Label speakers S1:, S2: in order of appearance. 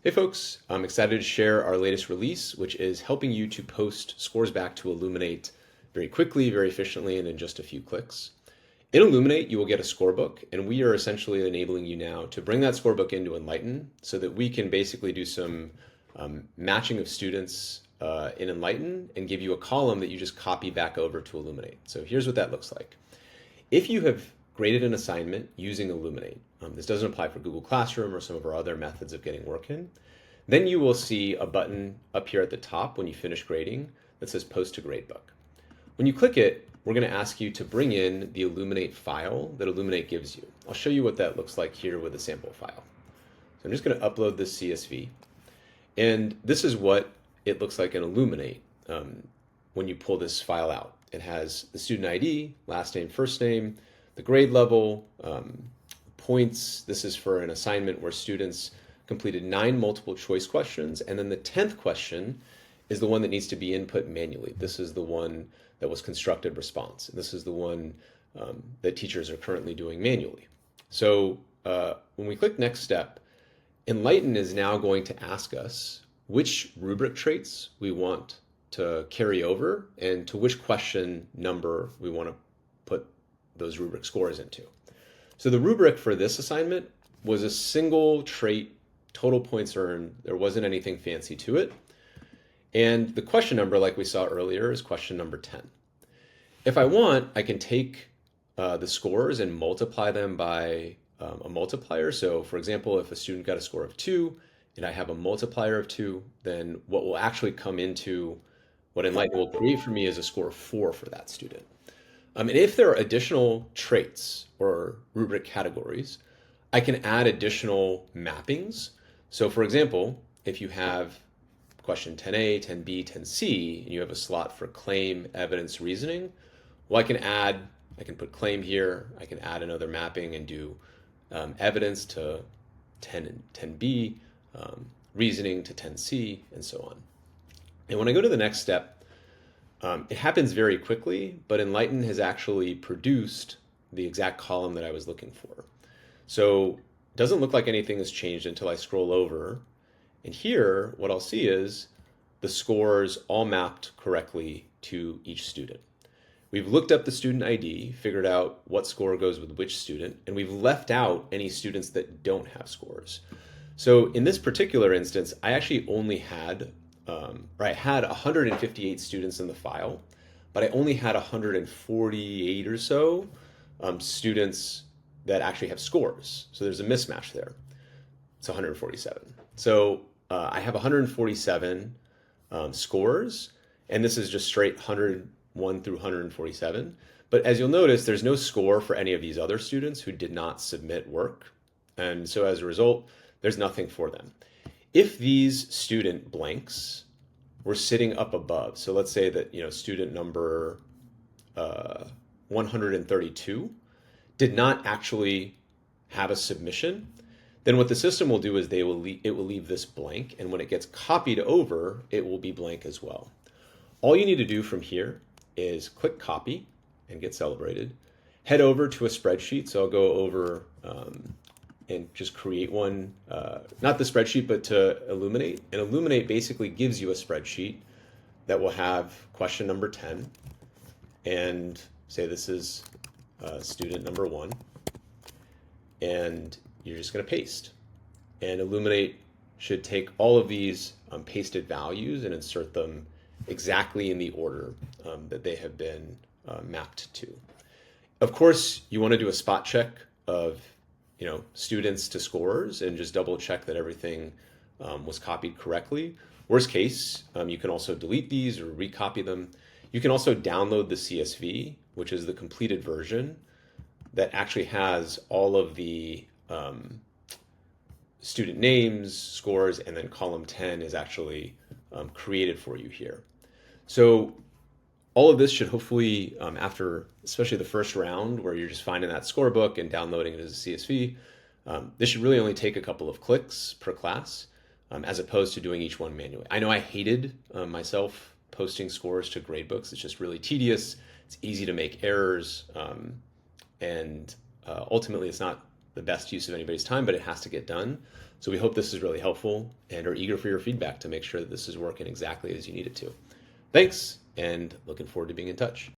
S1: Hey folks, I'm excited to share our latest release, which is helping you to post scores back to Illuminate very quickly, very efficiently, and in just a few clicks. In Illuminate, you will get a scorebook, and we are essentially enabling you now to bring that scorebook into Enlighten so that we can basically do some matching of students in Enlighten and give you a column that you just copy back over to Illuminate. So here's what that looks like. If you have graded an assignment using Illuminate, this doesn't apply for Google Classroom or some of our other methods of getting work in, then you will see a button up here at the top when you finish grading that says Post to Gradebook. When you click it, we're going to ask you to bring in the Illuminate file that Illuminate gives you. I'll show you what that looks like here with a sample file. So I'm just going to upload this CSV. And this is what it looks like in Illuminate when you pull this file out. It has the student ID, last name, first name, the grade level, points. This is for an assignment where students completed 9 multiple choice questions, and then the 10th question is the one that needs to be input manually. This is the one that was constructed response. And this is the one that teachers are currently doing manually. So when we click next step, Enlighten is now going to ask us which rubric traits we want to carry over and to which question number we want to put those rubric scores into. So the rubric for this assignment was a single trait, total points earned. There wasn't anything fancy to it. And the question number, like we saw earlier, is question number 10. If I want, I can take the scores and multiply them by a multiplier. So for example, if a student got a score of 2 and I have a multiplier of 2, then what will actually come into what Enlighten will create for me is a score of 4 for that student. And if there are additional traits or rubric categories, I can add additional mappings. So for example, if you have question 10A, 10B, 10C, and you have a slot for claim, evidence, reasoning, well, I can put claim here, I can add another mapping and do evidence to 10 and 10B, reasoning to 10C, and so on. And when I go to the next step, it happens very quickly, but Enlighten has actually produced the exact column that I was looking for. So it doesn't look like anything has changed until I scroll over. And here, what I'll see is the scores all mapped correctly to each student. We've looked up the student ID, figured out what score goes with which student, and we've left out any students that don't have scores. So in this particular instance, I actually only had I had 158 students in the file, but I only had 148 or so students that actually have scores. So there's a mismatch there. It's 147. So I have 147 scores, and this is just straight 101 through 147. But as you'll notice, there's no score for any of these other students who did not submit work. And so as a result, there's nothing for them. If these student blanks were sitting up above, so let's say that student number 132 did not actually have a submission, then what the system will do is it will leave this blank, and when it gets copied over, it will be blank as well. All you need to do from here is click copy and get celebrated. Head over to a spreadsheet, so I'll go over and just create one, not the spreadsheet, but to Illuminate. And Illuminate basically gives you a spreadsheet that will have question number 10 and say this is student number 1. And you're just going to paste. And Illuminate should take all of these pasted values and insert them exactly in the order that they have been mapped to. Of course, you want to do a spot check of students to scores and just double check that everything was copied correctly. Worst case, you can also delete these or recopy them. You can also download the CSV, which is the completed version that actually has all of the student names, scores, and then column 10 is actually created for you here. So all of this should hopefully, after especially the first round where you're just finding that scorebook and downloading it as a CSV, this should really only take a couple of clicks per class, as opposed to doing each one manually. I know I hated myself posting scores to gradebooks. It's just really tedious. It's easy to make errors, and ultimately it's not the best use of anybody's time, but it has to get done. So we hope this is really helpful and are eager for your feedback to make sure that this is working exactly as you need it to. Thanks, and looking forward to being in touch.